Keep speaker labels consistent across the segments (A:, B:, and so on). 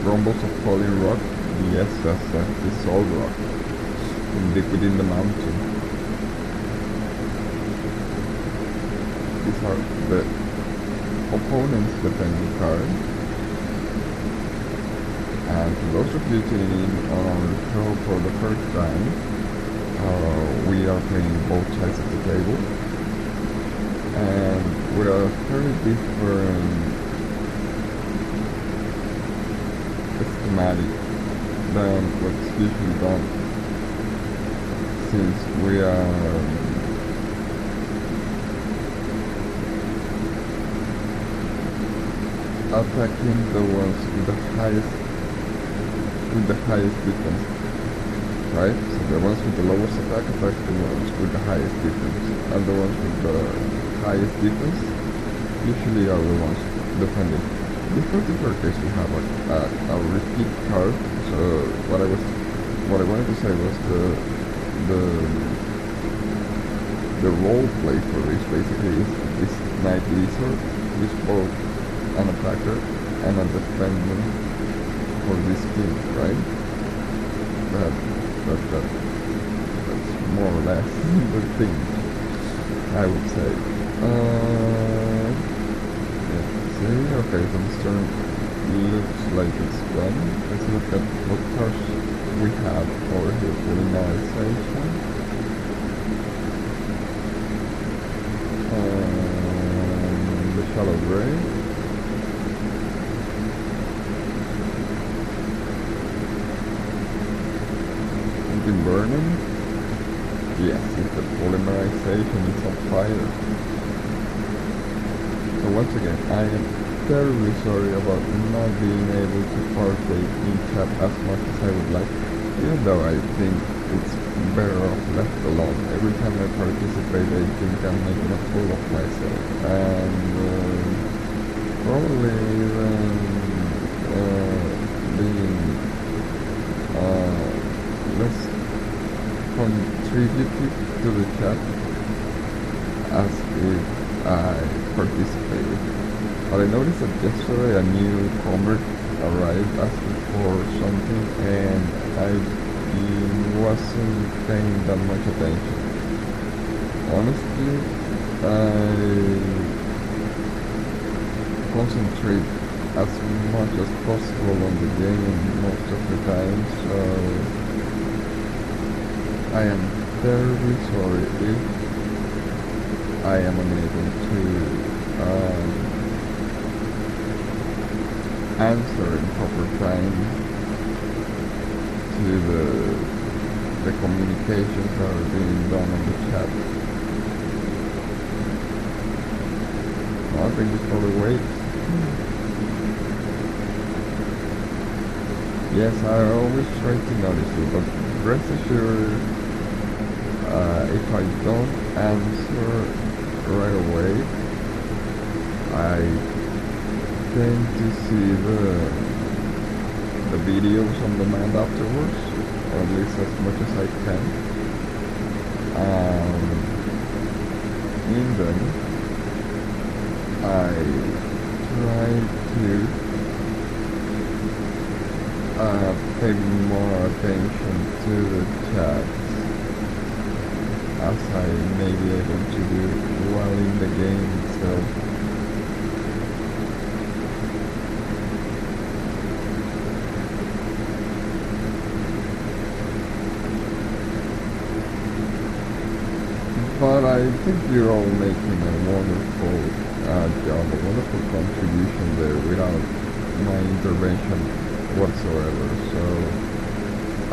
A: rumbles of falling rock. Yes, that's the soul rock deep within the mountain. These are the opponent's defending card. And for those of you tuning in on our show for the first time, we are playing both sides of the table. And with a very different schematic than what's usually done, since we are attacking the ones with the highest defense, right? So the ones with the lowest attack attack the ones with the highest defense, and the ones with the highest defense usually are the ones defending. In this particular case, we have a repeat card. So what I wanted to say was the role play for this basically is this Knight Lizard is both an attacker and a defender for this team, right? That's more or less the thing, I would say. Let's see. Okay, so this turn looks like it's done. Let's look at what cards we have over here for Polymerization. The Shallow Grave. Burning. Yes, it's the polymerization, it's on fire. So once again, I am terribly sorry about not being able to partake in chat as much as I would like, even though I think it's better off left alone. Every time I participate, I think I'm making a fool of myself, and probably being less contributed to the chat as if I participated. But I noticed that yesterday a newcomer arrived asking for something and I wasn't paying that much attention. Honestly, I concentrate as much as possible on the game most of the time, so I am terribly sorry if I am unable to answer in proper time to the communications that are being done on the chat. I think it's probably wait. Yes, I always try to notice it, but rest assured, if I don't answer right away, I tend to see the videos on demand afterwards, or at least as much as I can. In them, I try to pay more attention to the chat as I may be able to do while in the game itself. But I think you're all making a wonderful job, a wonderful contribution there without my intervention whatsoever. So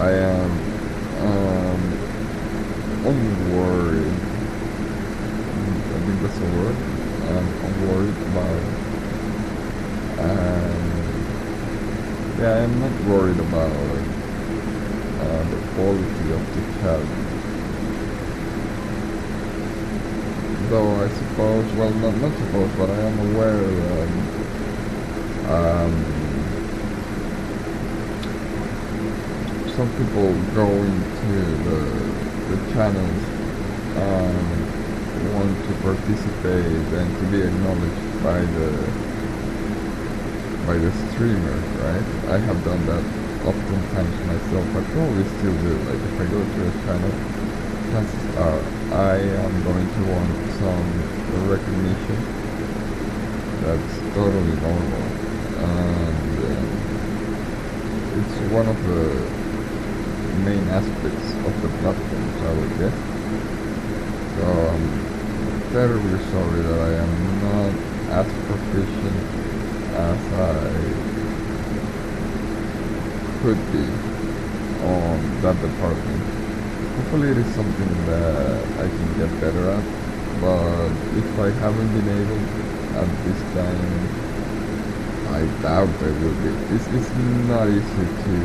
A: I am unworried. I think that's the word. I'm unworried about. Yeah, I'm not worried about the quality of the chat. Though I suppose, well, not suppose, but I am aware that some people go into the channels want to participate and to be acknowledged by by the streamer, right? I have done that oftentimes myself. I probably still do. Like if I go to a channel, chances are I am going to want some recognition. That's totally normal, and it's one of the main aspects of the platform, I would guess. So I'm terribly sorry that I am not as proficient as I could be on that department. Hopefully it is something that I can get better at, but if I haven't been able at this time, I doubt I will be. It's not easy to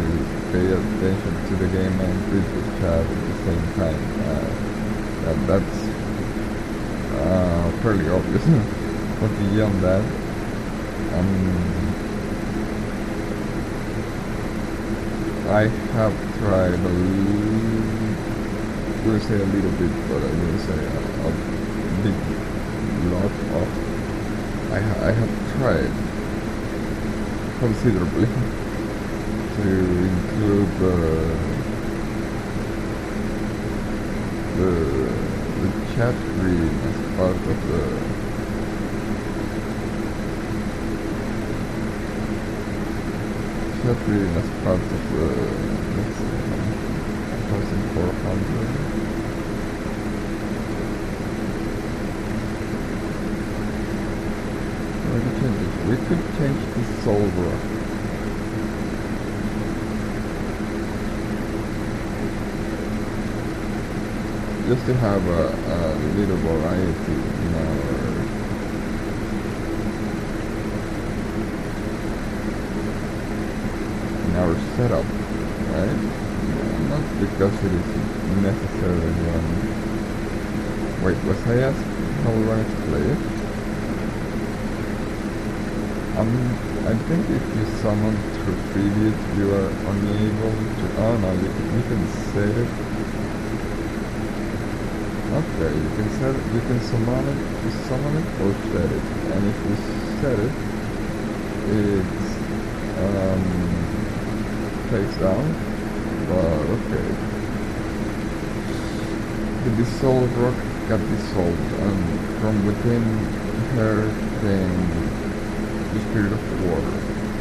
A: pay attention to the game and read the chat at the same time. That's fairly obvious. But beyond that, I have tried I'm gonna say a little bit, but I'm gonna say a big lot of. I have tried considerably to include the chat reading as part of the let's see, 1400. We could change the soul rock. Just to have a little variety in our setup, right? Not because it is necessarily wait, was I asked how we wanted to play it? I think if you summon through preview, you are unable to. Oh no, you can set it. Okay, you can set it. You can summon it or set it. And if you set it, it's face down. But okay, the dissolved rock got dissolved, and from within her came the spirit of the water.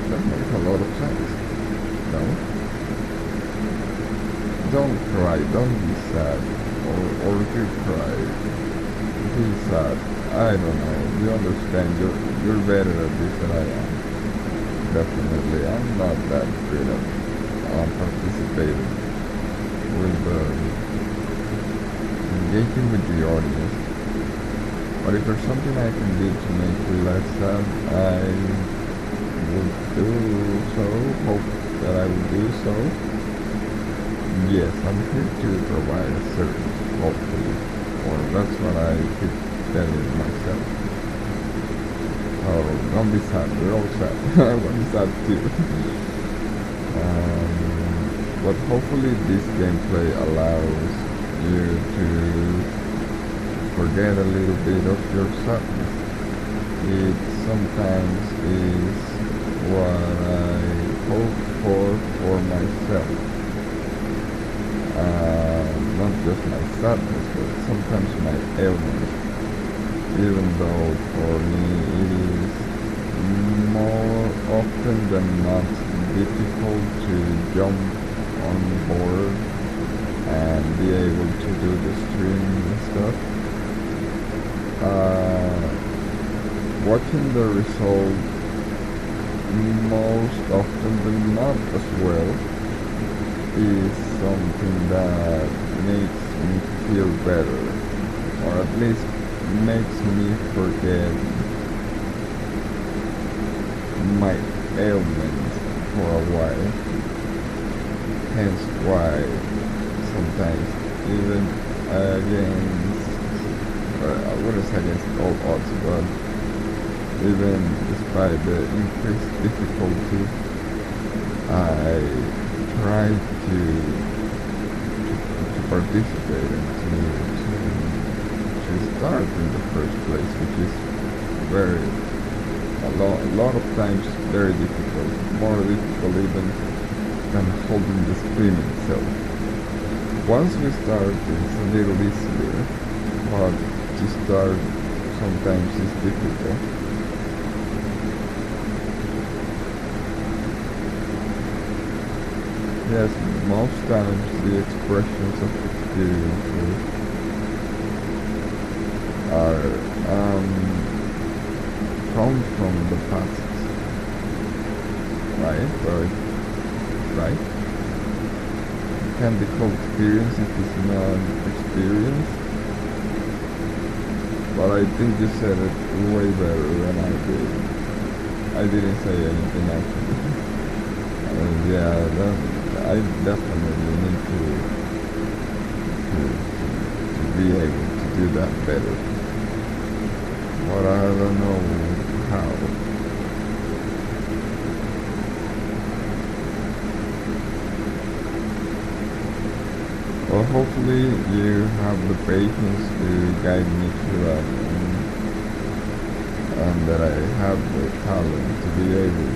A: That makes a lot of sense. No? Don't cry, don't be sad. Or do cry. Be sad. I don't know. You understand. You're better at this than I am. Definitely. I'm not that good at participating with engaging with the audience. But if there's something I can do to make you less sad, I will do so. Hope that I will do so. Yes, I'm here to provide a service, hopefully. Or that's what I keep telling myself. Oh, don't be sad. We're all sad. I want to be sad too. But hopefully this gameplay allows you to forget a little bit of your sadness. It sometimes is what I hope for myself. Not just my sadness, but sometimes my ailment. Even though for me it is more often than not difficult to jump on board and be able to do the stream and stuff. Watching the result most often than not as well is something that makes me feel better, or at least makes me forget my ailment for a while. Hence why sometimes even against, I wouldn't say against all odds, but even despite the increased difficulty, I try to participate and to start in the first place, which is a a lot of times very difficult, more difficult even than holding the screen itself. Once we start, it's a little easier, but to start sometimes is difficult. Yes, most times the expressions of experiences are come from the past, right? Right? It can be called experience if it's not experience, but I think you said it way better than I did. I didn't say anything actually. Yeah, I definitely need to be able to do that better, but I don't know how. Well, hopefully you have the patience to guide me through that, and that I have the talent to be able to.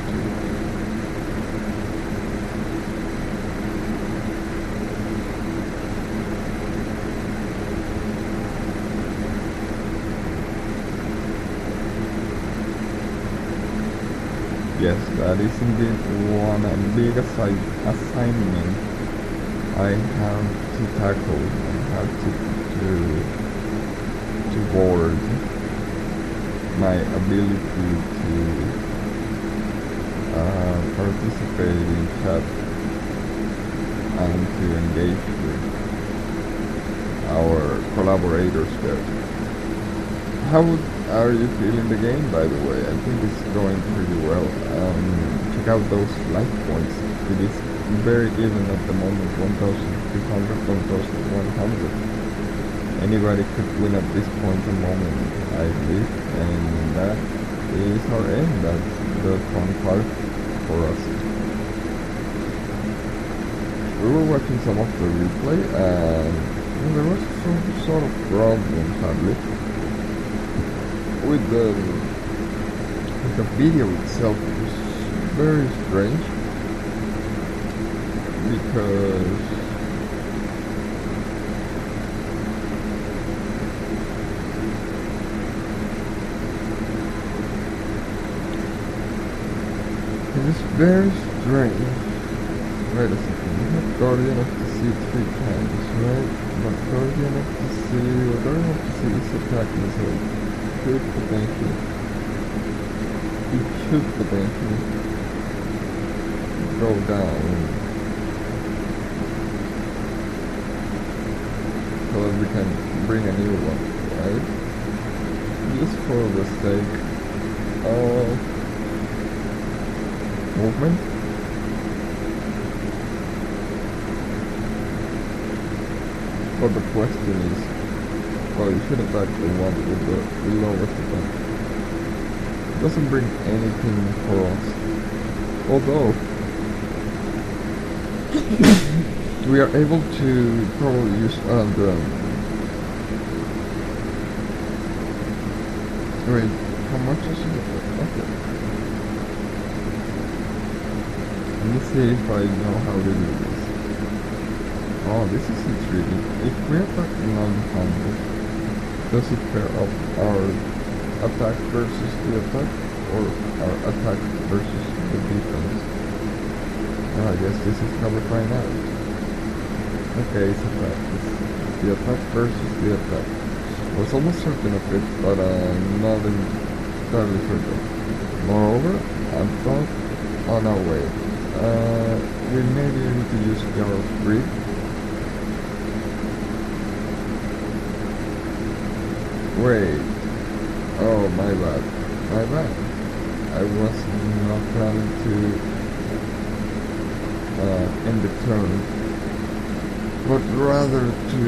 A: Yes, that is indeed one big assignment I have to tackle. I have to board my ability to participate in chat and to engage with our collaborators there. How are you feeling the game, by the way? I think it's going pretty well. Check out those life points. It is very even at the moment, 1,200, 1,100. Anybody could win at this point in moment, I believe, and that is our aim. That's the fun part for us. We were watching some of the replay, and there was some sort of problem, sadly, with the video itself. It was very strange because it is very strange. Wait a second, we have Guardian of the Sea 3 times, right? But Guardian of the Sea is attacking, so it should potentially go down so that we can bring a new one, right? Just for the sake of movement. But the question is, well, you should attack the one with the lowest attack. It doesn't bring anything for us. Although, we are able to probably use the... Wait, how much is it? Okay. Let me see if I know how to do this. Oh, this is intriguing. If we attack non-humble, does it pair up our attack versus the attack, or our attack versus the defense? Well, I guess this is how we find out. Okay, it's attack. It's the attack versus the attack. I was almost certain of it, but not entirely certain. Moreover, I thought, oh no, wait. We may be able to use Jar of Greed. Wait. Oh, my bad. I was not planning to end the turn, but rather to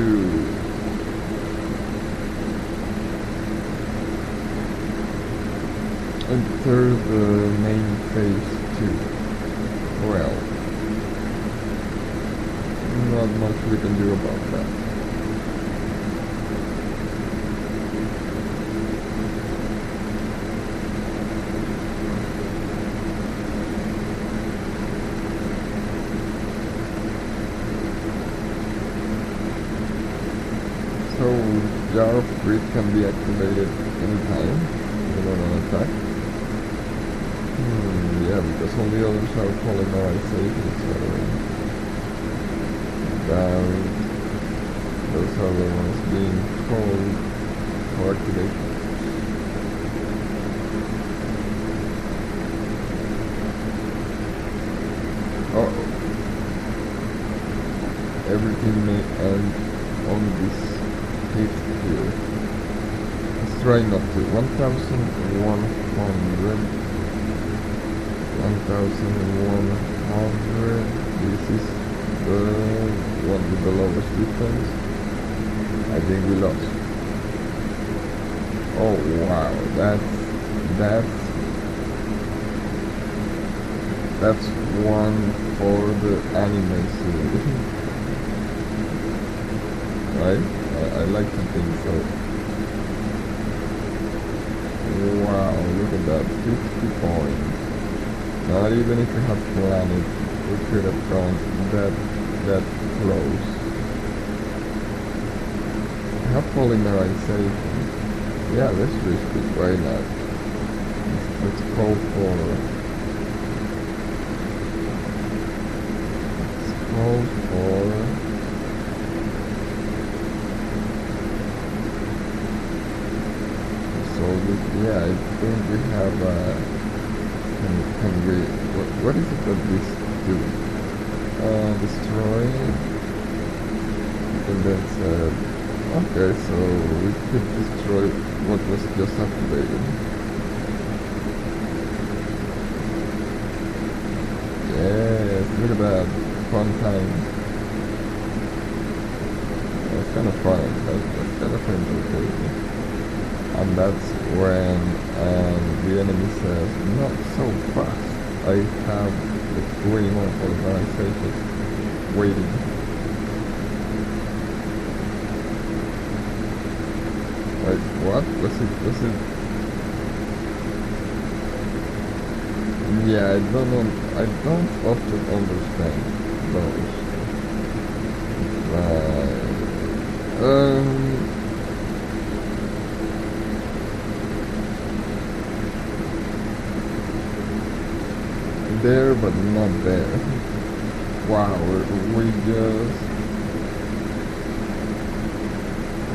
A: enter the main phase 2. Well, not much we can do about that. jar of grit can be activated anytime, even on an attack. Yeah, because all the others are polymerization, so that those are the ones being called for activation. Oh, everything may end on this hit here. Let's try not to. 1100. 1100. This is the one with the lowest defense. I think we lost. Oh wow, that's one for the anime series. Right? I like to think so. Wow, look at that, 50 points. Not even if we had planned it, we could have gone that close. We have polymerization. Yeah, let's risk it, why not? Let's go for... Yeah, I think we have can we what is it that this do? Destroy, and then said okay, so we could destroy what was just activated. Yes, look at that, fun time. It's kind of fun, that's kind of entertaining. And that's when the enemy says, not so fast, I have like 21 organizations waiting. Like what? Was it? Yeah, I don't often understand those. There but not there. Wow, we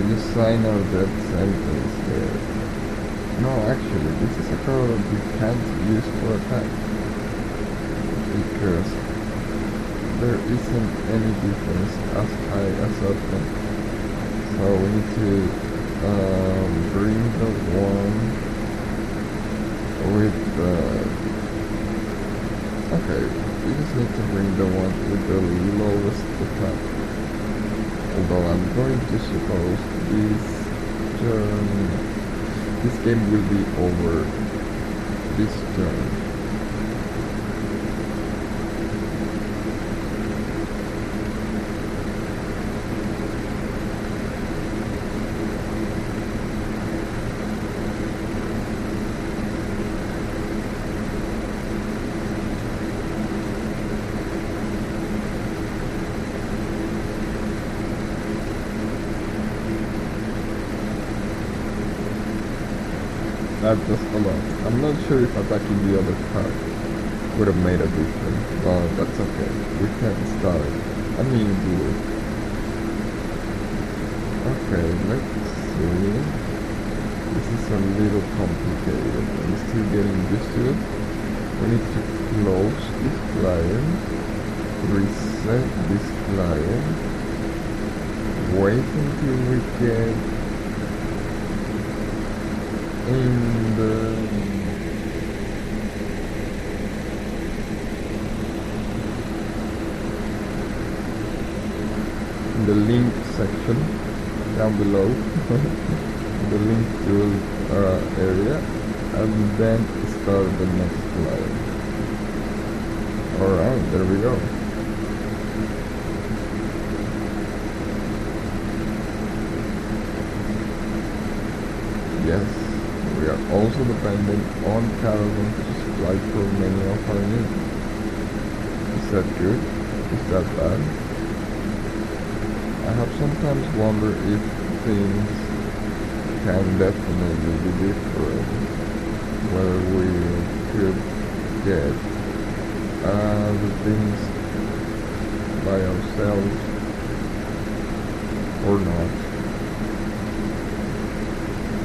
A: just sign our death sentence there. No, actually, this is a card that we can't use for attack because there isn't any difference as high as often. So we need to bring the one with the okay, we just need to bring the one with the lowest attack. Although I'm going to suppose this game will be over this turn. That just a lot. I'm not sure if attacking the other card would have made a difference, but that's okay. We can start a new duel. Okay, let's see. This is a little complicated. I'm still getting used to it. We need to close this client, reset this client, wait until we get in the link section down below, the link duel area, and then start the next client. Alright, there we go. Yes. We are also dependent on caravan to supply for many of our needs. Is that good? Is that bad? I have sometimes wondered if things can definitely be different whether we could get the things by ourselves or not.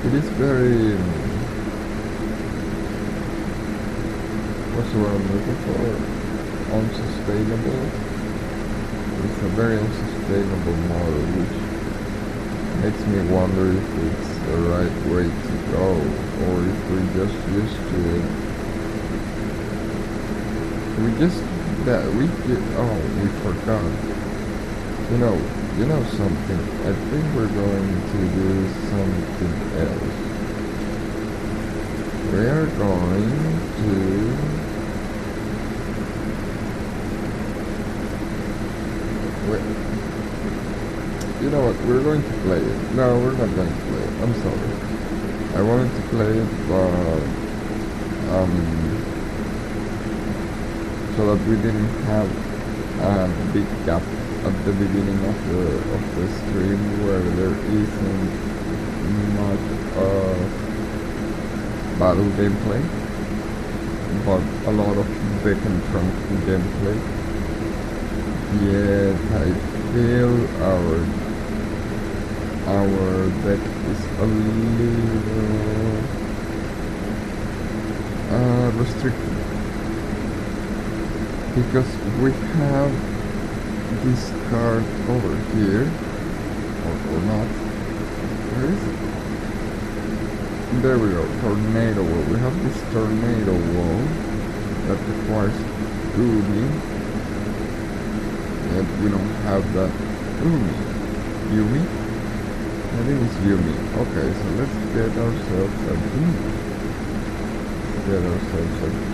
A: It is very, what's the word I'm looking for? Unsustainable. It's a very unsustainable model, which makes me wonder if it's the right way to go, or if we're just used to it. We forgot. You know something. I think we're going to do something else. We are going to you know what? We're going to play it. No, we're not going to play it. I'm sorry. I wanted to play it, but so that we didn't have a big gap at the beginning of the stream where there isn't much battle gameplay, but a lot of back and front gameplay. Yet I feel our deck is a little restricted, because we have this card over here, or not. Where is it? There we go, tornado wall. We have this tornado wall that requires Uni, and we don't have that Yumi. I think it's Yumi. Okay, so let's get ourselves a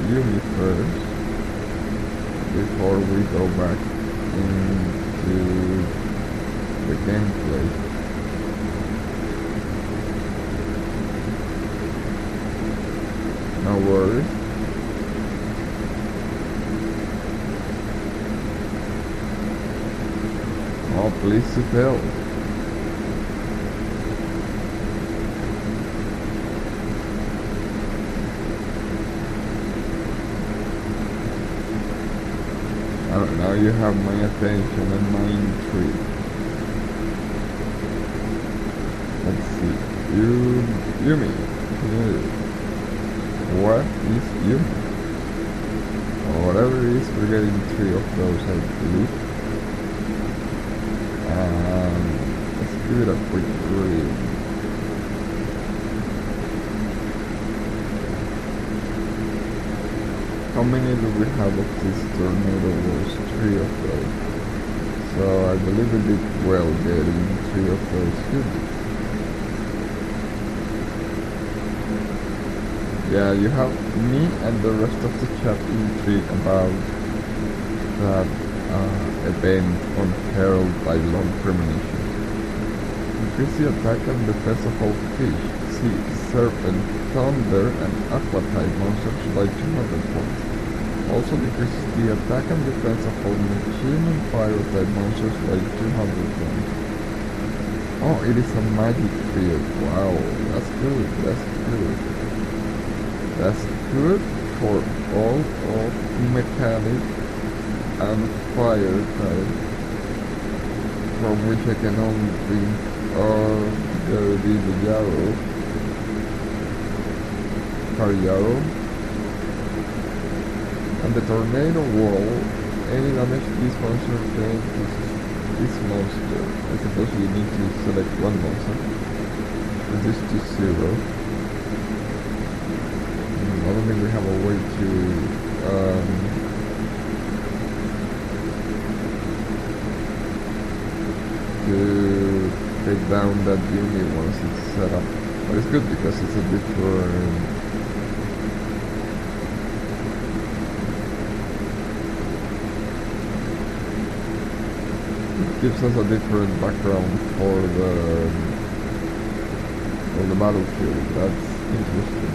A: Yumi first before we go back into the gameplay. No worries. Oh, please to tell. Now you have my attention and my intrigue. Let's see. Yumi. What is Yumi? Or whatever it is, we're getting 3 of those, I believe. Let's give it a quick read. How many do we have of this tornado walls? 3 of those. So I believe we did well getting 3 of those units. Yeah, you have me and the rest of the chat intrigued about that event on Herald by Long Premonition. Increase the attack and defense of all fish, sea, serpent, thunder, and aqua type monsters by 200 points. Also decreases the attack and defense of all machine and fire type monsters by 200 points. Oh, it is a magic field. Wow, that's good, that's good. That's good for all of mechanic and fire type, from which I can only think of the Yarrow. Yarrow. And the tornado wall, any damage this monster takes this monster. I suppose you need to select one monster. Reduce to 0. I don't think we have a way to take down that unit once it's set up. But it's good because it's a different gives us a different background for the battlefield. That's interesting.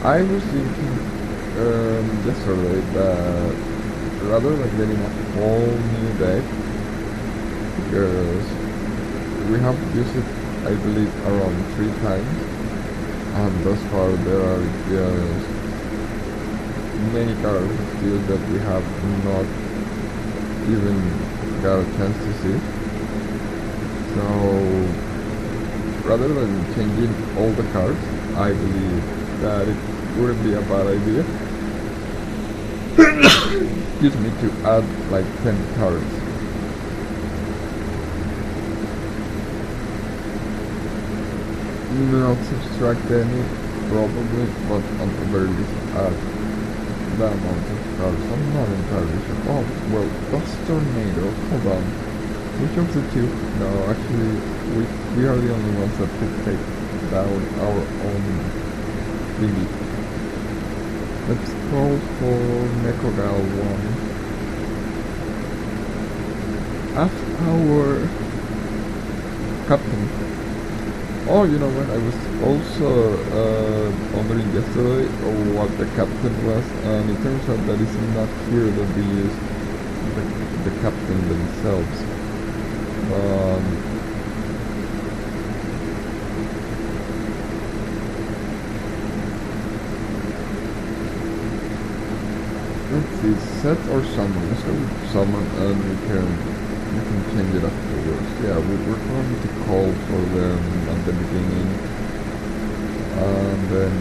A: I was thinking yesterday that rather than getting a whole new deck, because we have used it, I believe, around 3 times, and thus far there are just many cars still that we have not even got a chance to see. So rather than changing all the cars, I believe that it wouldn't be a bad idea excuse me, to add like 10 cars. Not subtract any, probably, but on the very least add the amount of cars. I'm not entirely sure. Oh, well, that's Tornado. Hold on. Which of the two? No, actually, we are the only ones that could take down our own thingy. Let's call for Nekogal 1 as our captain. Oh, you know what? I was also wondering yesterday what the captain was, and it turns out that it's not here that they use the captain themselves. Let's see, set or summon. Let's go with summon, and we can change it afterwards. Yeah, we're going to call for them at the beginning, and then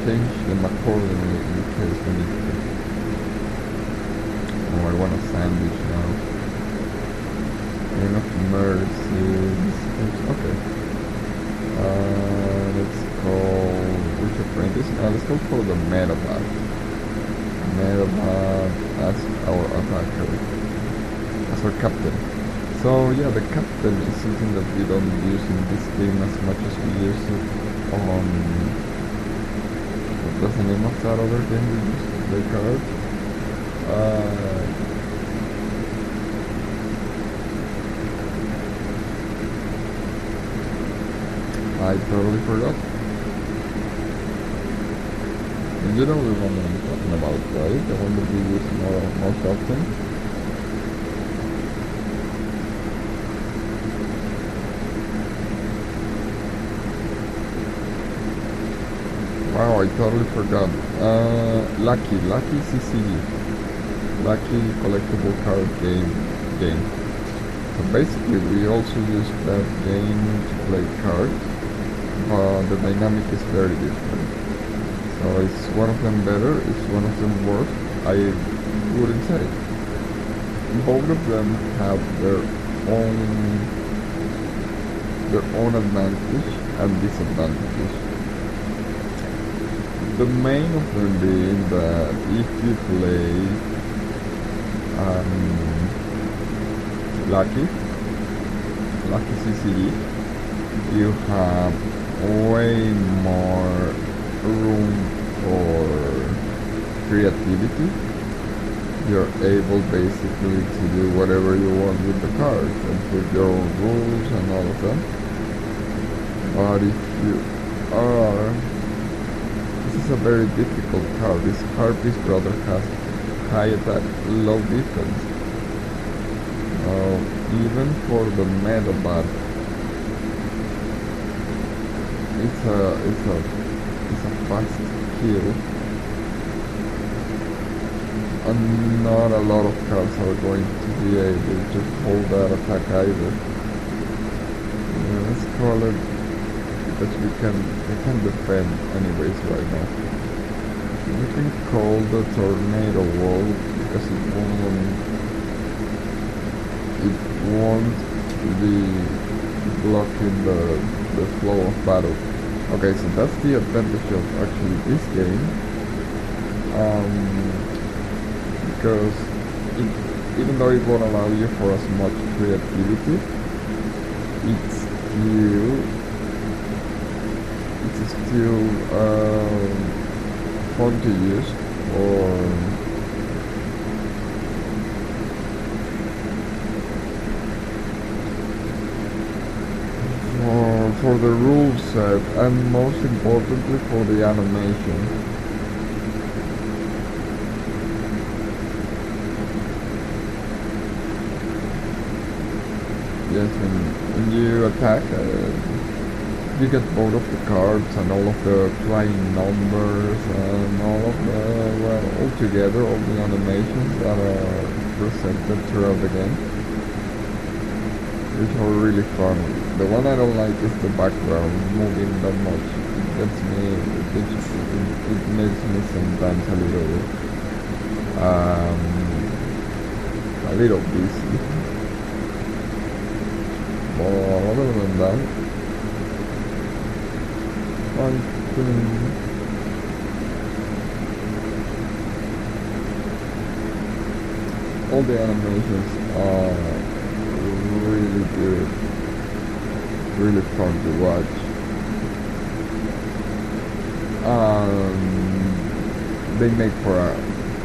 A: change them accordingly in case we need to. Oh, I want a sandwich now. Enough mercies. Okay. Let's call which apprentice? Let's go for the Metabat. Metabat as our attacker. As our captain. So yeah, the captain is something that we don't use in this game as much as we use it on... What's the name of that other game we use? The card? I totally forgot. You know the one that I'm talking about, right? The one that we use most often. Wow, I totally forgot. Lucky CCD. Lucky collectible card game. So basically we also use that game to play cards, but the dynamic is very different. So is one of them better? Is one of them worse? I wouldn't say. Both of them have their own advantage and disadvantages. The main of them being that if you play Lucky CCD, you have way more room for creativity. You're able basically to do whatever you want with the cards and put your own rules and all of that. But if you are... This is a very difficult card. This Harpy's brother has high attack, low defense. Even for the Metabat, it's a fast kill, and not a lot of cards are going to be able to hold that attack either. Yeah, let's call it, because we can defend anyways right now. We can call the Tornado Wall because it won't be blocking the flow of battle. Okay, so that's the advantage of actually this game, because even though it won't allow you for as much creativity, it's still fun to use for the rule set, and most importantly for the animation. yes, when you attack, you get both of the cards and all of the flying numbers and all of the, well, all together, all the animations that are presented throughout the game, which are really fun. The one I don't like is the background moving that much. It gets me, it makes me sometimes a little busy. But other than that, I think all the animations are really good, really fun to watch. They make for a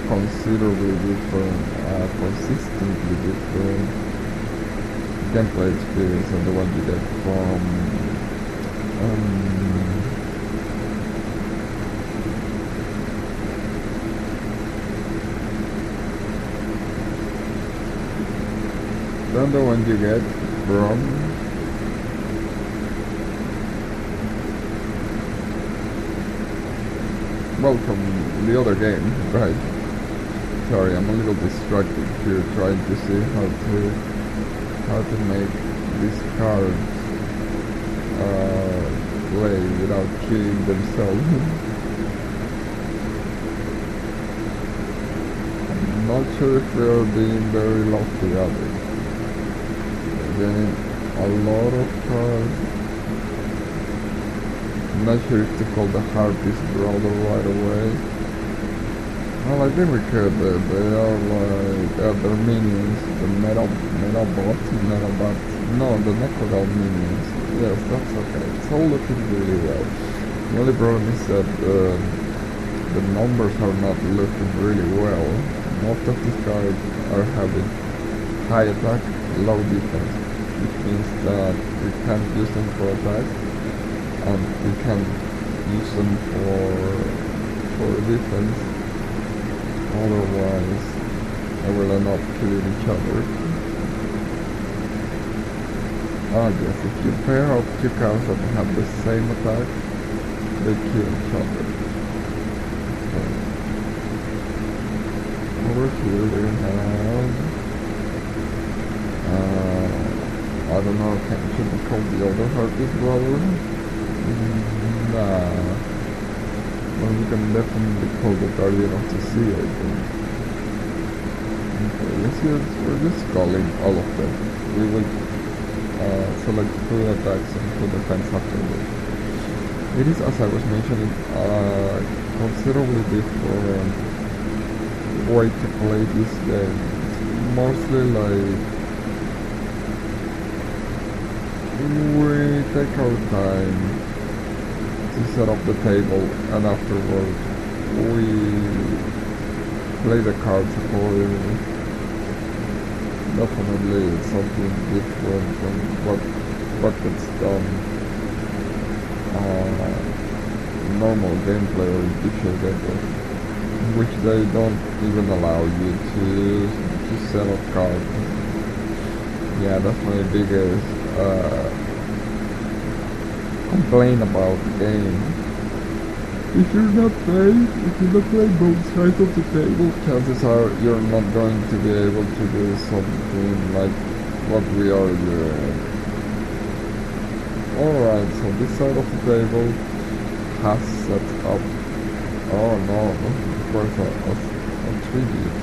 A: considerably different, consistently different gameplay experience than the one you get from than the one you get from from the other game, right? Sorry, I'm a little distracted here trying to see how to make these cards play without killing themselves. I'm not sure if they're being very lucky at it. Getting a lot of cards. I'm not sure if to call the Harpy's brother right away. Well, I think we could. They are like their minions, the Metabots. No, the Necrodal minions. Yes, that's okay. It's all looking really well. The only problem is that the numbers are not looking really well. Most of these cards are having high attack, low defense, which means that we can't use them for attack, and we can use them for defense. Otherwise, they will end up killing each other. Ah yes, if you pair up two cards that have the same attack, they kill each other. So, over here we have, I don't know, should we call the other Harpy's brother? Nah. Well, we can definitely call the Guardian of the Sea, I think. Okay, we're just calling all of them. We will select who attacks and who defends afterwards. It is, as I was mentioning, considerably different way to play this game. It's mostly like we take our time to set up the table, and afterwards we play the cards accordingly. Definitely something different from what gets done normal gameplay or visual gameplay, in which they don't even allow you to set up cards. Yeah, that's my biggest complain about the game. If you're not playing both sides of the table, chances are you're not going to be able to do something like what we are doing. Alright, so this side of the table has set up, oh no, of course a tribute.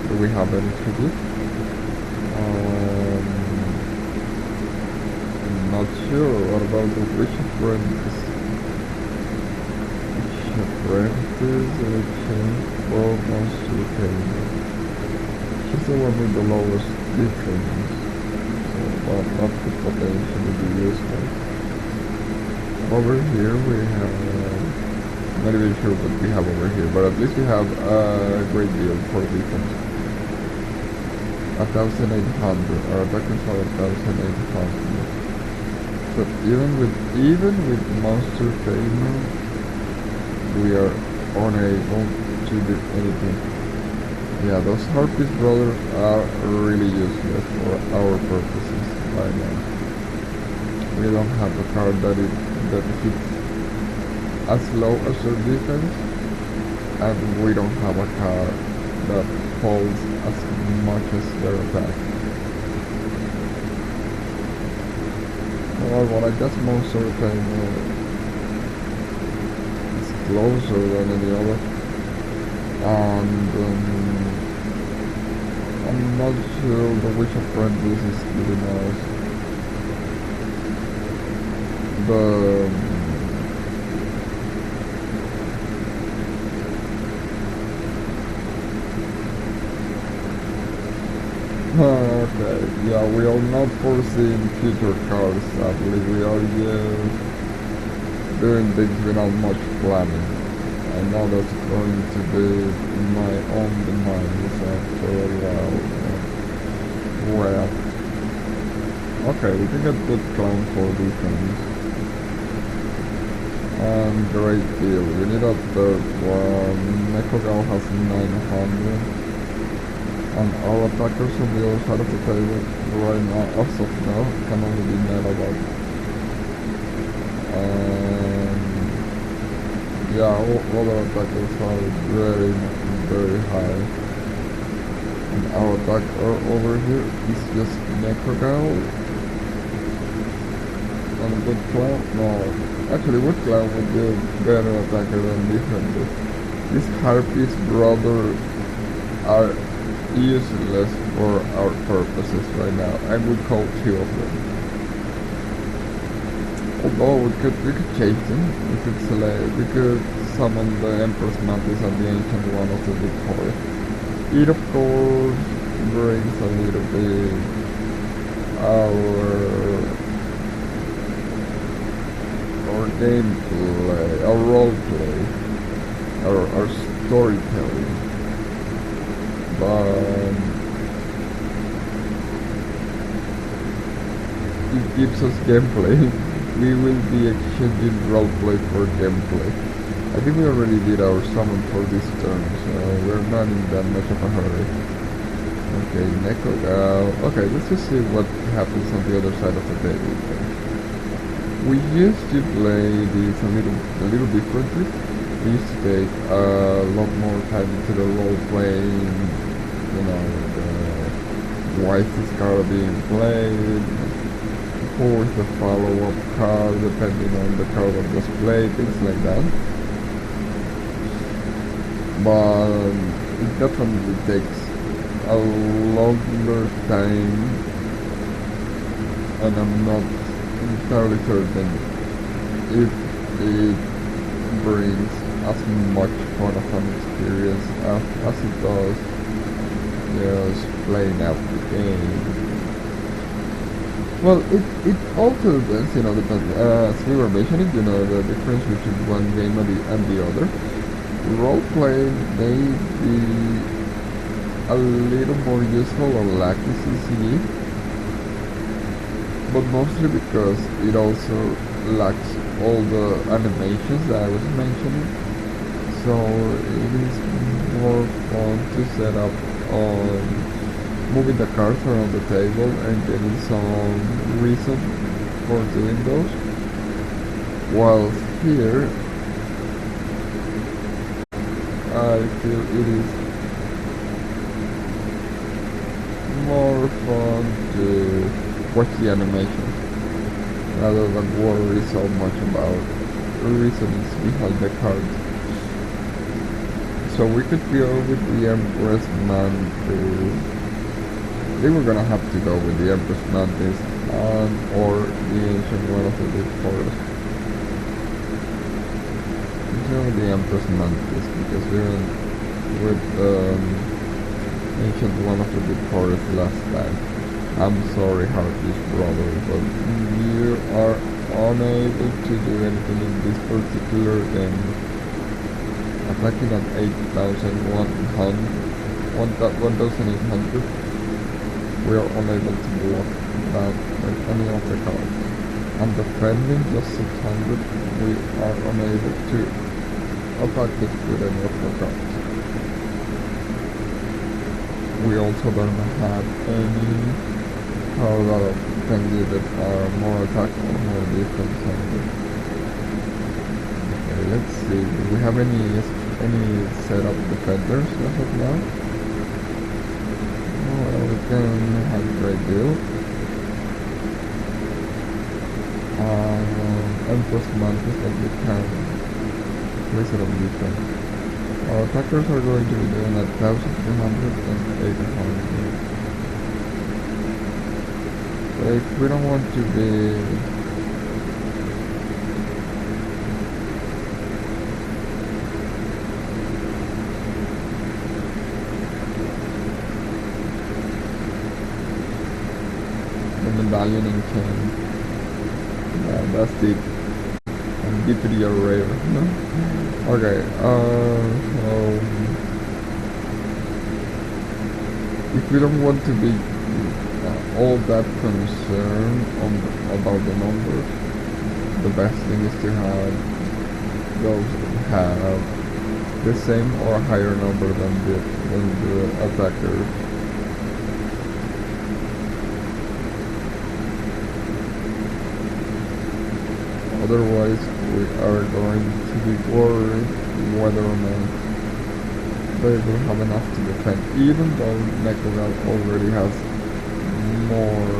A: Do we have any tribute? Not sure. What about the Wish Apprentice? Wish Apprentice change for monster payment. She's the one with the lowest defense, so that could potentially be useful. Over here we have, not even sure what we have over here, but at least we have a great deal for defense. 1,800, our attackers are 1,800. So even with monster payment, we are unable to do anything. Yeah, those Harpy's brothers are really useless for our purposes. right now. We don't have a car that hits as low as their defense, and we don't have a car that holds as much as their attack. Well, I guess most certain is closer than any other, and I'm not sure which apprentice is really nice. Okay, yeah, we are not foreseeing future cars, sadly. We are just doing things without much planning. I know that's going to be my own demise after a while. Well, okay, we can get good clown for defense. And great deal. We need a third one. Mekogal has 900. And our attackers on the other side of the table right now, as of now, can only be metabot. Yeah, all our attackers are very, very high. And our attacker over here is just Necrogal. And good clown? No, actually wood clown would be a better attacker than defender. These Harpies brother are useless for our purposes right now. I would call 2 of them. Although we could chase them. We could summon the Empress Mantis and the Ancient One of the Big Forest. It of course brings a little bit our gameplay, our roleplay, our storytelling. But it gives us gameplay. We will be exchanging roleplay for gameplay. I think we already did our summon for this turn, so we're not in that much of a hurry. Okay, Neko go. Okay, let's just see what happens on the other side of the table. We used to play this a little differently. We used to take a lot more time into the role playing. Why is this card being played? Who is the follow-up card, depending on the card that was played, things like that. But it definitely takes a longer time, and I'm not entirely certain if it brings as much fun of an experience as it does just playing out the game. Well, it also depends, depends. As we were mentioning, the difference between one game and the other. Role-playing may be a little more useful on Lucky CCE, but mostly because it also lacks all the animations that I was mentioning. So it is more fun to set up on moving the cards around the table and getting some reason for doing those. While here, I feel it is more fun to watch the animation rather than worry so much about the reasons behind the cards. So we could go with the Empress Mantis. I think we're gonna have to go with the Empress Mantis or the Ancient One of the Big Forest. Let's go with the Empress Mantis because we went with Ancient One of the Big Forest last time. I'm sorry, Harpy's brother, but you are unable to do anything in this particular game. Attacking at 8,800, we are unable to block that with any of the cards. And defending just 600, we are unable to attack it with any of the cards. We also don't have any card that can give it more attack or more defense on it. Okay, let's see. Do we have any setup defenders as of now? Well, we can have a great deal. And plus mantis that we can place it on defense. Our attackers are going to be doing 1,300 and 800. So if we don't want to be the medallion in chain. Yeah, that's deep. And deeply rare. Okay, so if we don't want to be all that concerned about the numbers, the best thing is to have those that have the same or higher number than the attackers. Otherwise, we are going to be worried whether or not they will have enough to defend, even though Necrogal already has more.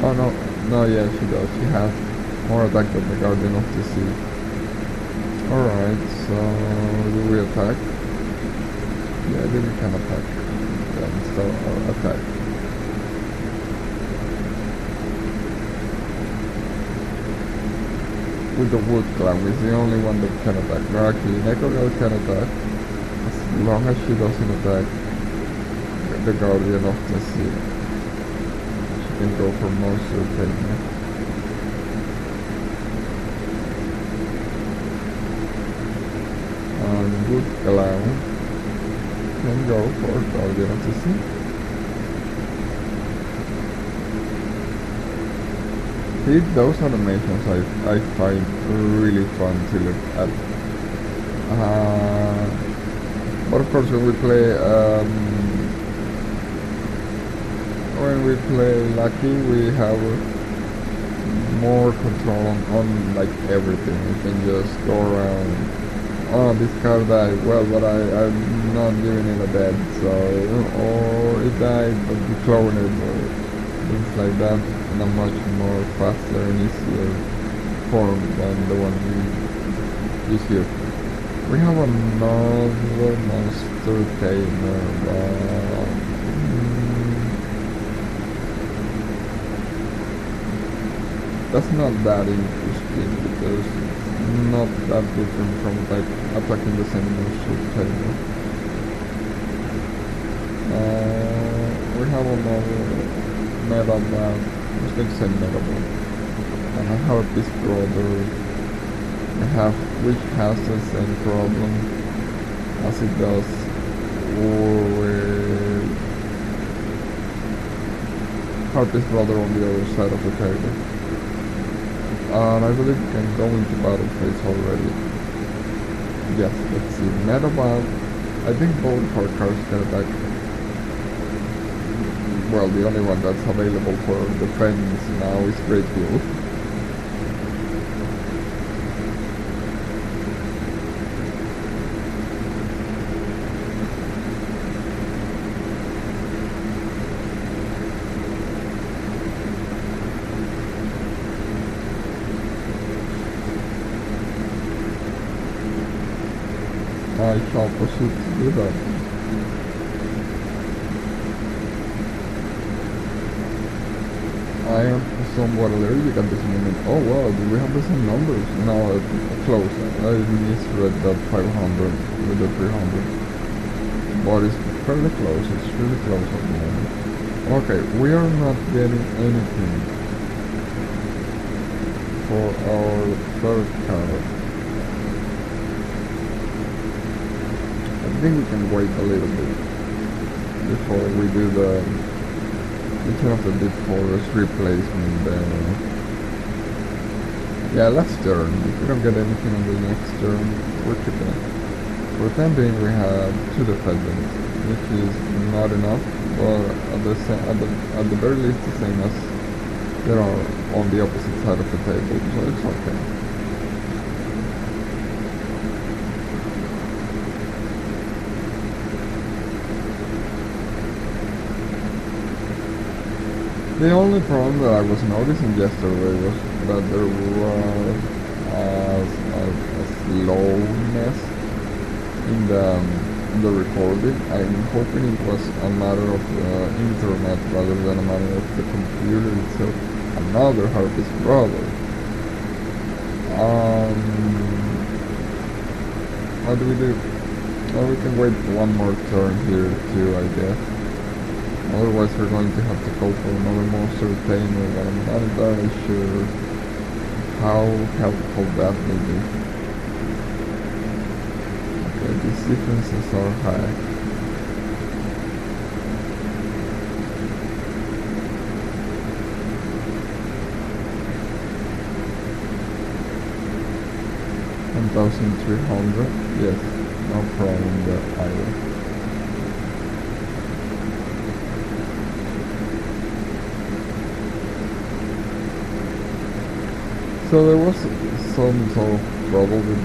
A: Oh no, yeah, she does. She has more attack than the Guardian of the Sea. Alright, so do we attack? Yeah, then we can attack. Then start our attack. With the Wood Clan, is the only one that can attack. No, actually, Necrogal can attack, as long as she doesn't attack the Guardian of the Sea. She can go for monster takeover. And Wood Clan can go for Guardian of the Sea. Those animations I find really fun to look at. But of course when we play Lucky, we have more control on like everything. We can just go around. Oh, this car died. Well, but I'm not giving it a dead, so or it died, but we clone it or things like that in a much more faster and easier form than the one we use here. We have another monster tamer, but that's not that interesting because it's not that different from like attacking the same monster tamer. We have another Meta Band, let's take say Meta Band. And I have a Beast Brother, which has the same problem as it does with Harpy's Brother on the other side of the table. And I believe we can go into battle phase already. Yes, let's see. Meta Band, I think both our cards can attack. Well, the only one that's available for defense now is Great Duel. I shall proceed to do that. I am somewhat allergic at this moment. Oh wow, do we have the same numbers? No, close. I misread that 500 with the 300. But it's fairly close, it's really close at the moment. Okay, we are not getting anything for our third card. I think we can wait a little bit before we do the Return of the Deep Forest replacement. Yeah, last turn. If we don't get anything on the next turn, we're keeping it. For the time being, we have two defendants. which is not enough, but at the very least the same as there are on the opposite side of the table, so it's okay. The only problem that I was noticing yesterday was that there was a slowness in the recording. I'm hoping it was a matter of the internet rather than a matter of the computer itself. Another harvest brother. What do we do? Well, we can wait one more turn here too, I guess. Otherwise we're going to have to go for another monster tamer, but I'm not entirely sure how helpful that may be. Okay, these differences are high. $1,300, yes, no problem there either. So there was some sort of trouble with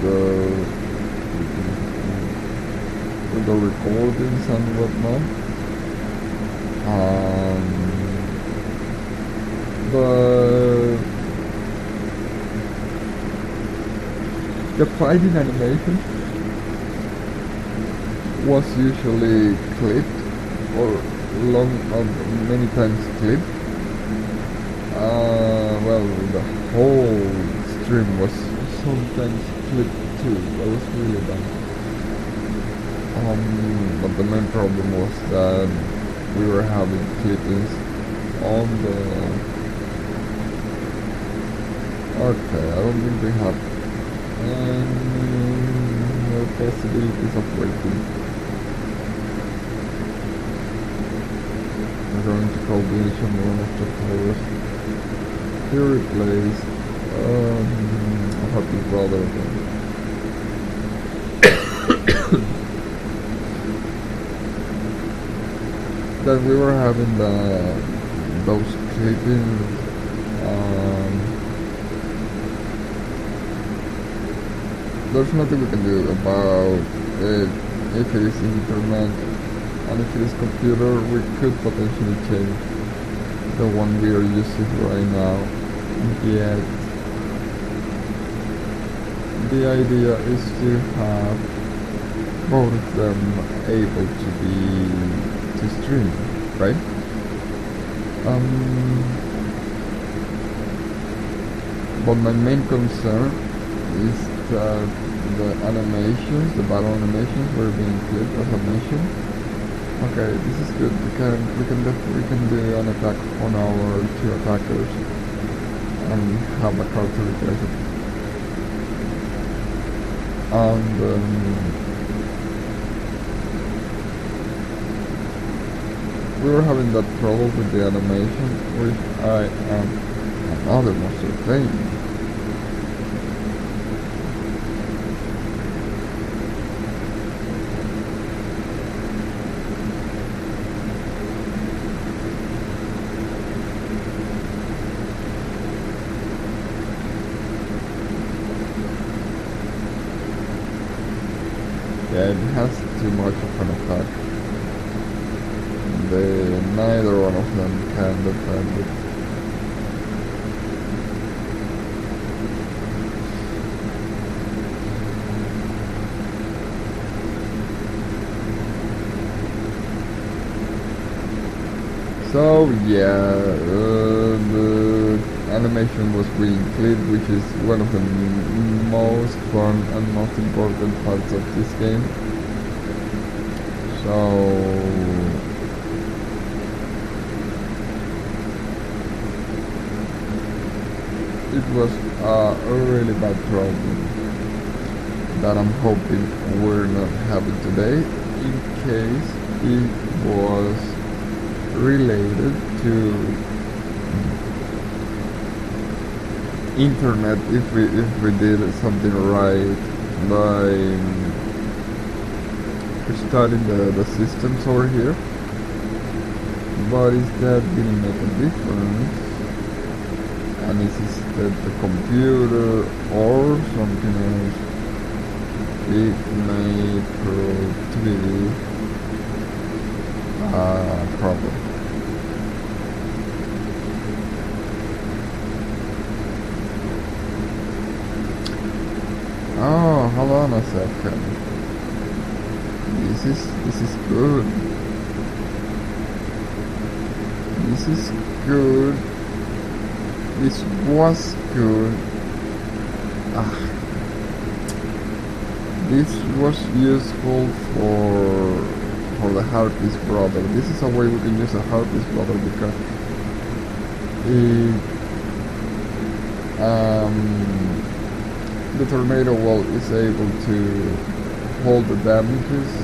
A: the recordings and whatnot. But the fighting animation was usually clipped or many times clipped. Well, the whole stream was sometimes clipped too. That was really bad. But the main problem was that we were having clippings on the... Okay, I don't think we have any possibilities of waiting. We're going to call the initial one of the towers. He replaced a happy brother again. Then we were having those clippings. There's nothing we can do about it. If it is internet and if it is computer, we could potentially change the one we are using right now. Yet the idea is to have both of them able to stream, right? But my main concern is that the animations, the battle animations were being clipped, as I mentioned. Okay, this is good. We can do an attack on our two attackers and have a card to replace it. And we were having that trouble with the animation, which I am another monster thing. Yeah, it has too much of an attack. Neither one of them can defend it. So yeah, the animation was being clipped, which is one of the most fun and most important parts of this game. So it was a really bad problem that I'm hoping we're not having today, in case it was related to internet. If we did something right by restarting the systems over here. But is that gonna make a difference? And is it the computer or something else? It may prove to be a problem. Oh, hold on a second. This is good. This is good. This was good. This was useful for the Harpy's brother. This is a way we can use a Harpy's brother because it, the tornado wall is able to hold the damages.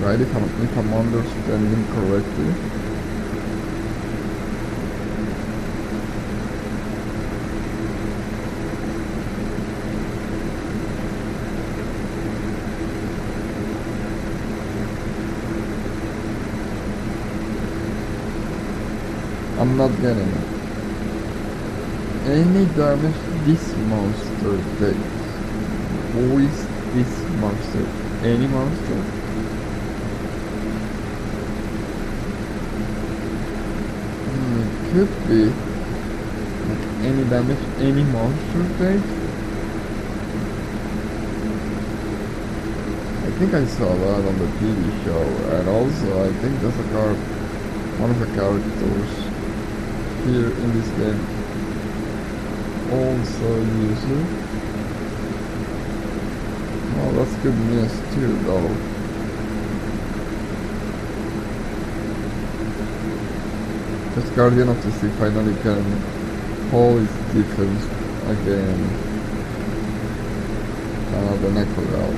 A: Right, if I'm understanding correctly. I'm not getting it. Any damage this monster takes. Who is this monster? Any monster? Could be like any damage any monster takes. I think I saw that on the TV show, and also I think that's a card, one of the characters here in this game also use it. Oh, that's good news too, though. This Guardian of the Sea finally can hold its defense again. The Necrogal.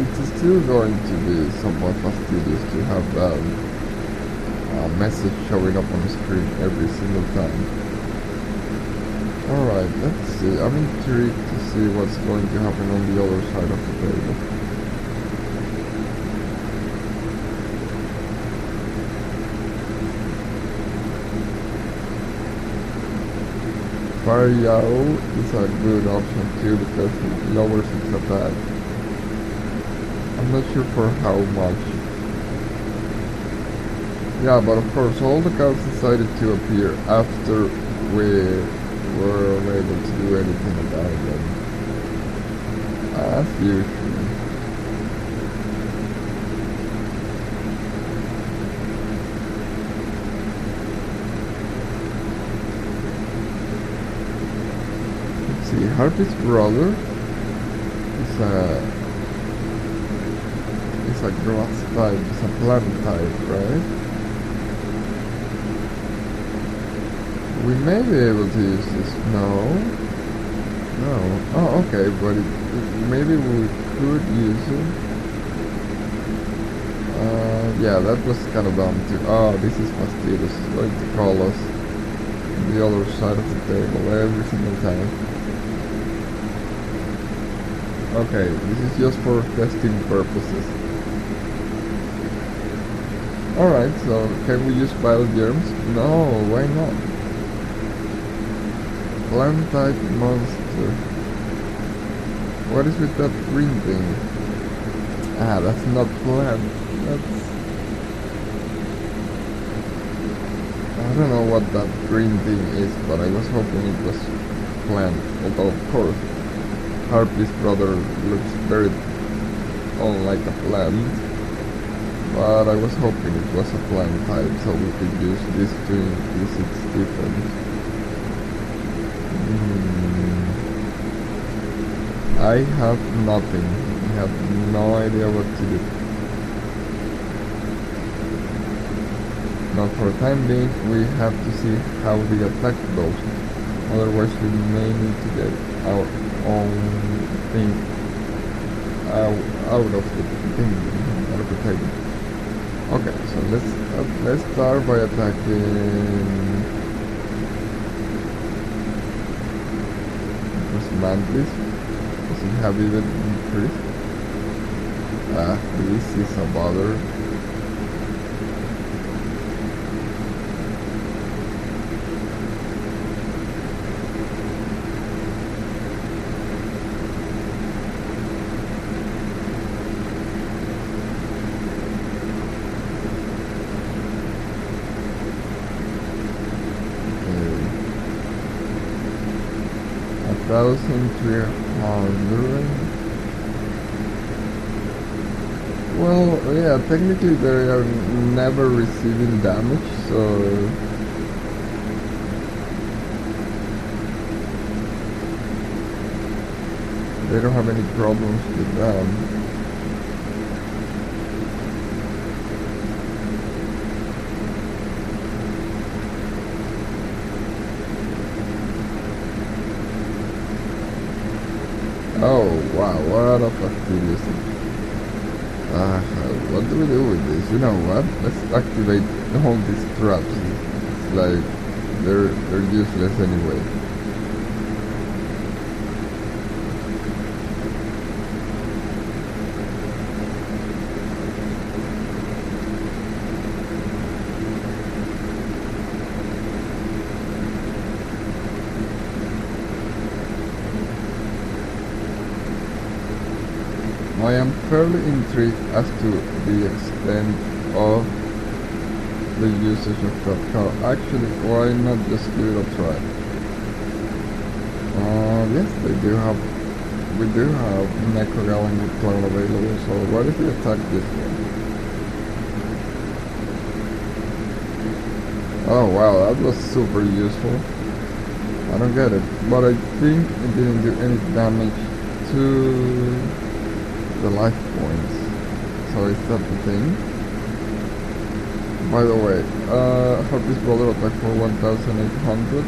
A: It's still going to be somewhat fastidious to have that message showing up on the screen every single time. Alright, let's see. I'm intrigued to see what's going to happen on the other side of the table. Fire Yao is a good option too because it lowers its attack. I'm not sure for how much. Yeah, but of course all the cards decided to appear after we were unable to do anything about them. As usual. Let's see, Harpy's brother is a grass type, it's a plant type, right? We may be able to use this. No. Oh, okay, but maybe we could use it. Yeah, that was kind of dumb too. Oh, this is fastidious. It's going to call us the other side of the table every single time. Okay, this is just for testing purposes. Alright, so can we use Battle Germs? No, why not? Plant type monster. What is with that green thing? Ah, that's not plant. That's... I don't know what that green thing is, but I was hoping it was plant. Although, of course, Harpy's brother looks very unlike a plant. But I was hoping it was a plant type, so we could use this to increase its defense. I have nothing. I have no idea what to do. But for the time being, we have to see how the attack goes. Otherwise, we may need to get our own thing out of the thing, out of the table. Okay, so let's start by attacking this Mantis. Does it have even increased? This is a bother. Okay. 1,300. Well, yeah, technically they are never receiving damage, so they don't have any problems with that. Oh wow, what a fastidious. What do we do with this? You know what? Let's activate all these traps. It's like they're useless anyway. I am fairly intrigued as to the extent of the usage of that car. Actually, why not just give it a try? Yes, we do have Necrogallen with clone available, so what if we attack this one? Oh wow, that was super useful. I don't get it, but I think it didn't do any damage to the life points. So is that the thing? By the way, Harpy's brother attacked for 1,800,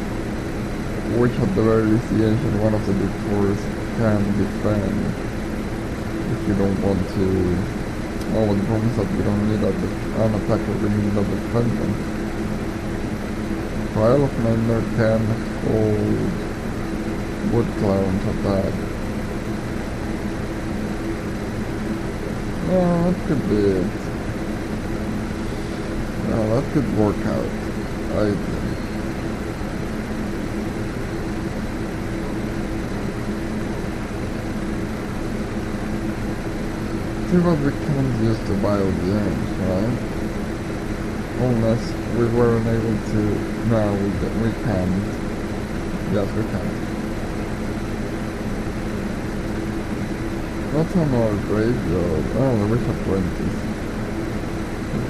A: which at the very least the ancient one of the big fours can defend. If you don't want to... Oh, the problem is that we don't need an attacker, we need a defender. Trial of Nightmare can hold Wood Clown's attack. Oh, that could be it. Oh, that could work out, I think. See what we can't use to buy games, right? Unless we weren't able to... No, we can't. Yes, we can. That's another graveyard. Oh, the Wish Apprentice.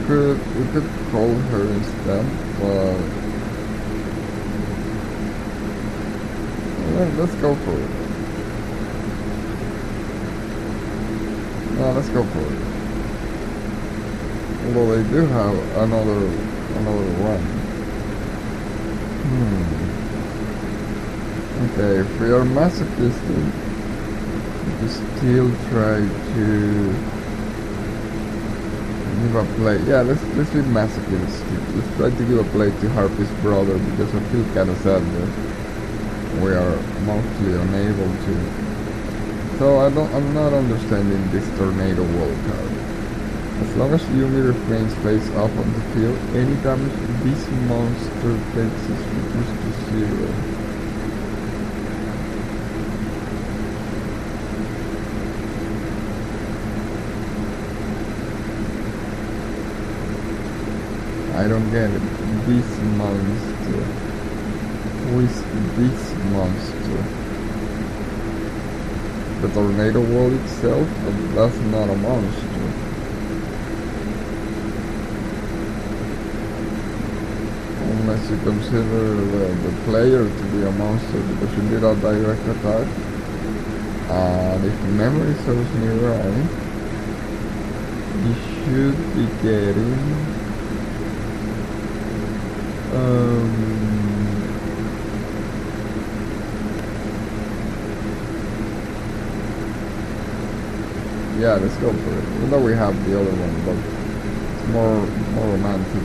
A: We could call her instead, but... Yeah, let's go for it. No, let's go for it. Although they do have another one. Okay, if we are masochistic, we still try to give a play. Yeah, let's be masochistic. Let's try to give a play to Harpy's brother because I feel kind of sad that we are mostly unable to. So I'm not understanding this tornado wall card. As long as Yumi remains face up on the field, any damage this monster takes is reduced to 0. I don't get it. This monster. Who is this monster? The tornado wall itself? But that's not a monster. Unless you consider the player to be a monster because you did a direct attack. And if memory serves me right, you should be getting yeah, let's go for it. Even though we have the other one, but it's more romantic.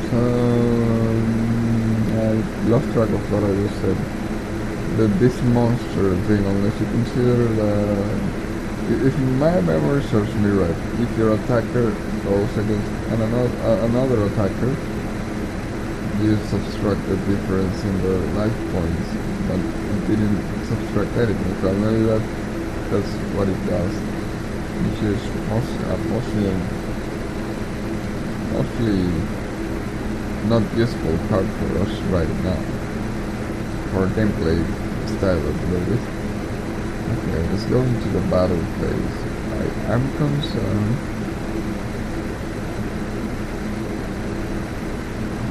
A: So I lost track of what I just said. This monster thing, unless you consider that if my memory serves me right, if your attacker goes against another attacker, you subtract the difference in the life points, but it didn't subtract anything. So maybe that's what it does, which is mostly not useful card for us right now for gameplay style of movies. Okay, let's go into the battle phase. I'm concerned.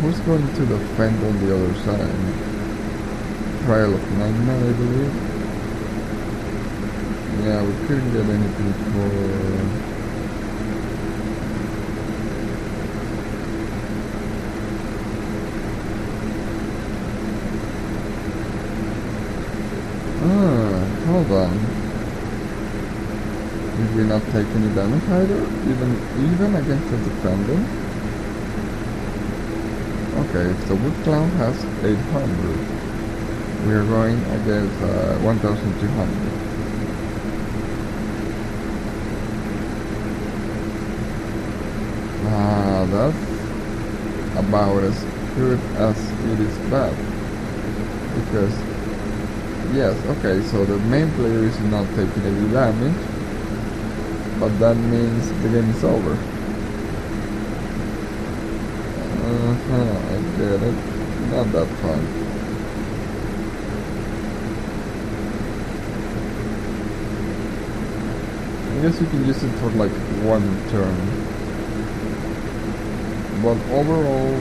A: Who's going to defend on the other side? Trial of Nightmare, I believe. Yeah, we couldn't get anything for... Hold on. Did we not take any damage either? Even against the defendant? Okay, if the Wood Clown has 800, we are going against 1200. That's about as good as it is bad. Because yes, okay, so the main player is not taking any damage, but that means the game is over. I get it. Not that fun. I guess you can use it for like one turn. But overall,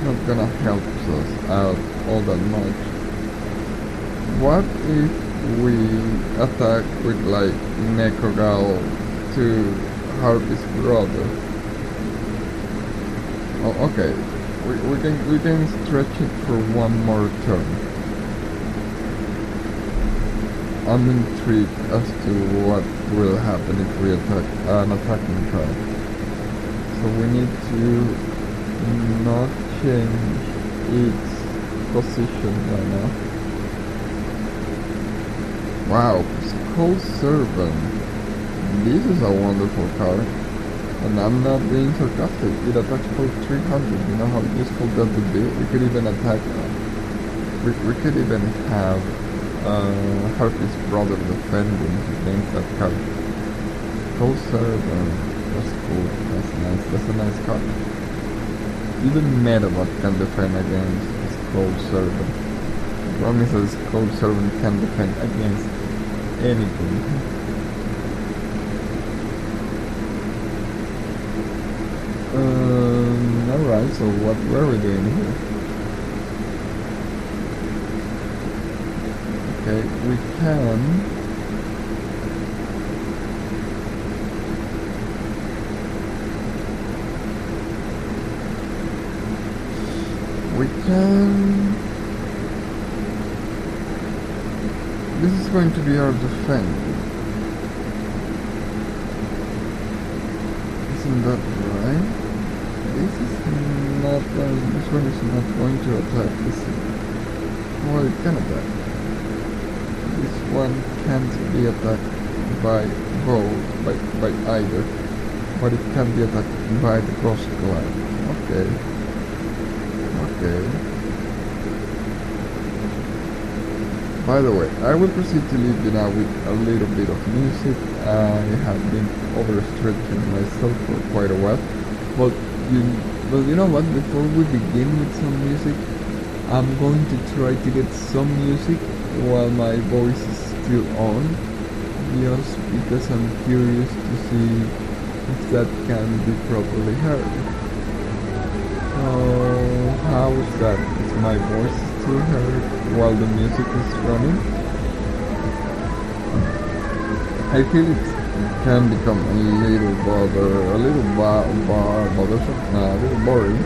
A: not gonna help us out all that much. What if we attack with like Necrogal to Harvey's brother? Oh, okay. We can stretch it for one more turn. I'm intrigued as to what will happen if we attack an attacking card. So we need to not change its position right now. Wow, Skull Servant. This is a wonderful card. And I'm not being sarcastic. It attacks for 300. You know how useful that would be? We could even attack... We could even have Harpy's brother defending against that card. Skull Servant. That's cool. That's nice. That's a nice card. Even Metabot can defend against Skull Servant. The problem is that Skull Servant can defend against anything. Alright, so what were we doing here? Okay, we can... This is going to be our defense. Isn't that right? This one is not going to attack this. Well, it can attack. This one can't be attacked by both, by either. But it can be attacked by the Ghost Glide. Okay. By the way, I will proceed to leave you now with a little bit of music. I have been overstretching myself for quite a while. But you know what, before we begin with some music, I'm going to try to get some music while my voice is still on, just because I'm curious to see if that can be properly heard. So, how is that? Is my voice still heard while the music is running? I feel it can become a little bothersome, a little boring.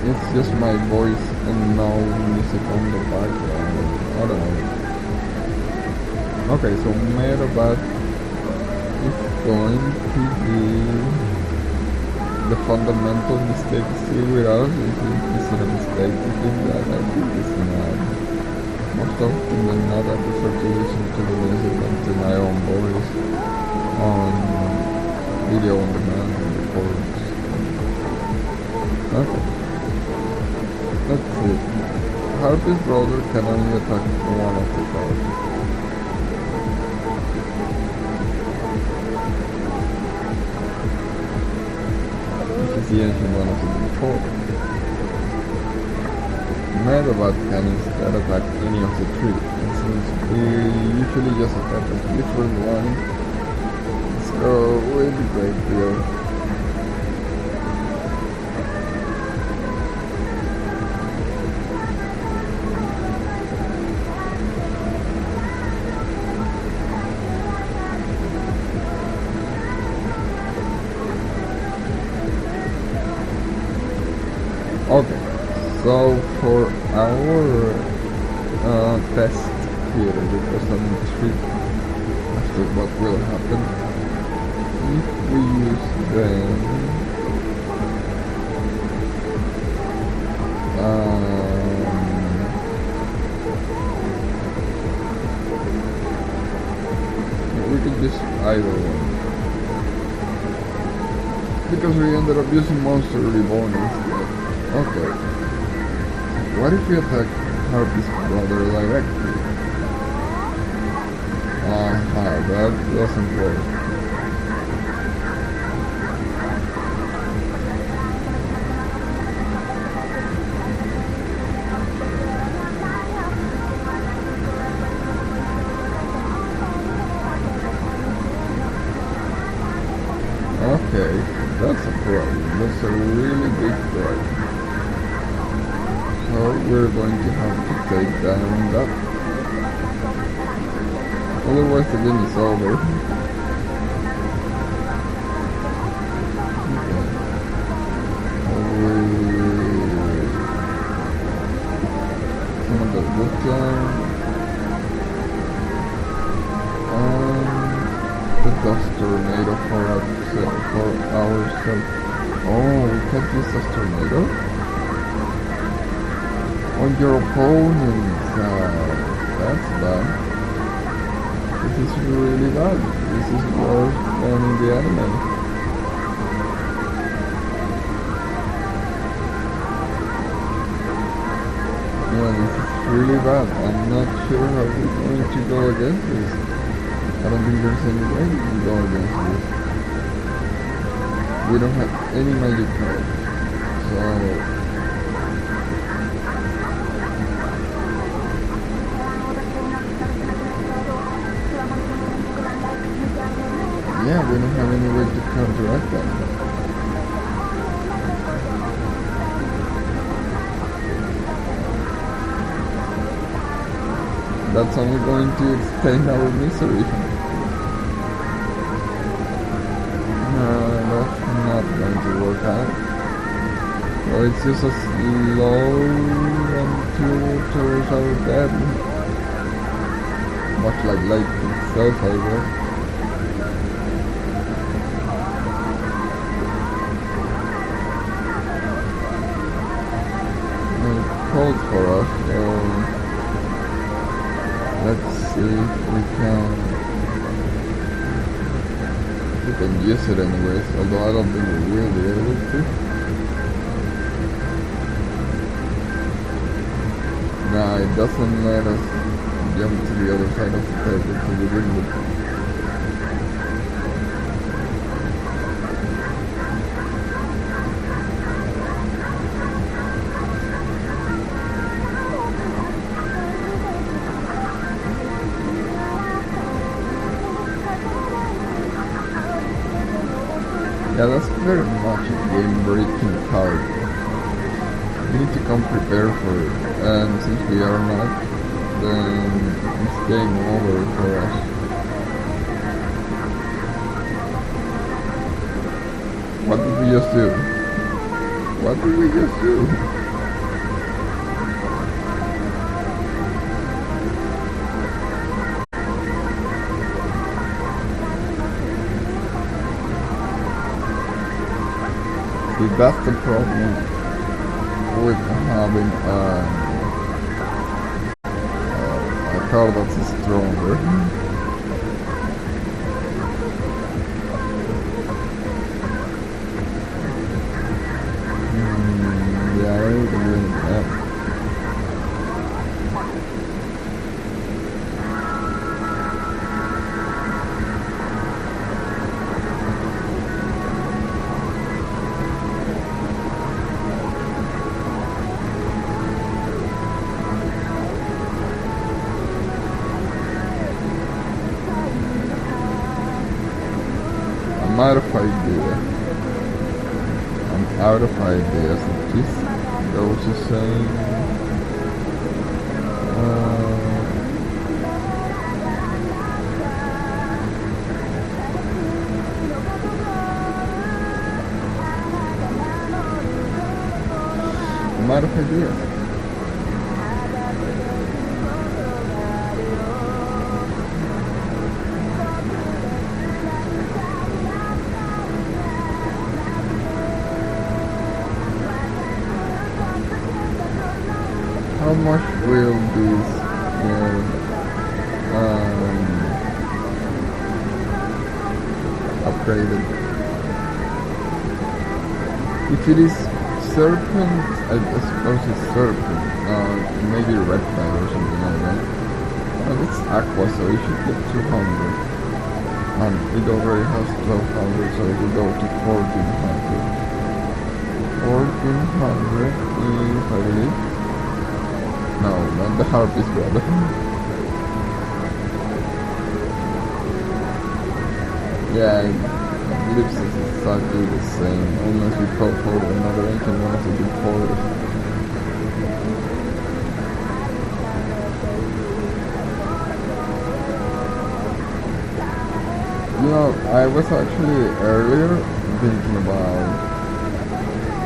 A: It's just my voice and no music on the background. I don't know. Okay, so Metabat is going to be the fundamental mistake still with us. Is it a mistake to think that? I think it's not. Most often than not, I prefer to listen to the music than to my own voice on video on demand and records. Okay. Let's see. Harpy's brother can only attack one of the cards. This is the ancient one of the before. Metabat can instead attack any of the three, and since we usually just attack a different one, so we'll be great here. Okay, so for our test here, because I'm intrigued as to what will happen if we use them we could use either one, because we ended up using Monster Reborn instead. Okay. What if we attack Harpy's brother directly? That doesn't work. Okay, that's a problem. That's a really big problem. So we're going to have to take down that. Otherwise the game is over. Okay. Some of the wood down. The dust tornado for ourselves. Oh, we can't use dust tornado? On your opponent. That's bad. This is really bad. This is worse than in the anime. Yeah, this is really bad. I'm not sure how we're going to go against this. I don't think there's any way we can go against this. We don't have any magic cards. So yeah, we don't have any way to counteract that. That's only going to extend our misery. That's not going to work out. So it's just a slow run towards our death. Much like life itself, I guess. Cold for us, so let's see if we can use it anyways, although I don't think we will be able to. Nah, it doesn't let us jump to the other side of the table to begin with. Yeah, that's very much a game-breaking card. We need to come prepared for it, and since we are not, then it's game over for us. What did we just do? What did we just do? See, that's the problem with having a car that's stronger. Yeah, I really agree with that. I'm out of ideas. I'm out of ideas. Just there was a saying. I'm out of ideas. How much will this upgraded? If it is serpent, I suppose it's serpent. Maybe reptile or something like that. It's aqua, so it should get 200. And it already has 1200, so it will go to 1400. 1400 is, I believe. No, not the harpist brother. Yeah, lips is exactly the same, unless we call for another ancient one of the big forest. You know, I was actually earlier thinking about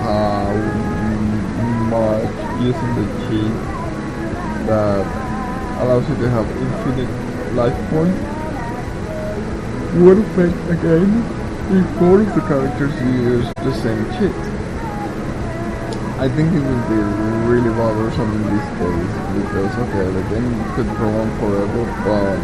A: how much using the cheat that allows you to have infinite life points would affect a game if both of the characters use the same cheat. I think it would be really bothersome in this case because okay, the game could prolong forever, but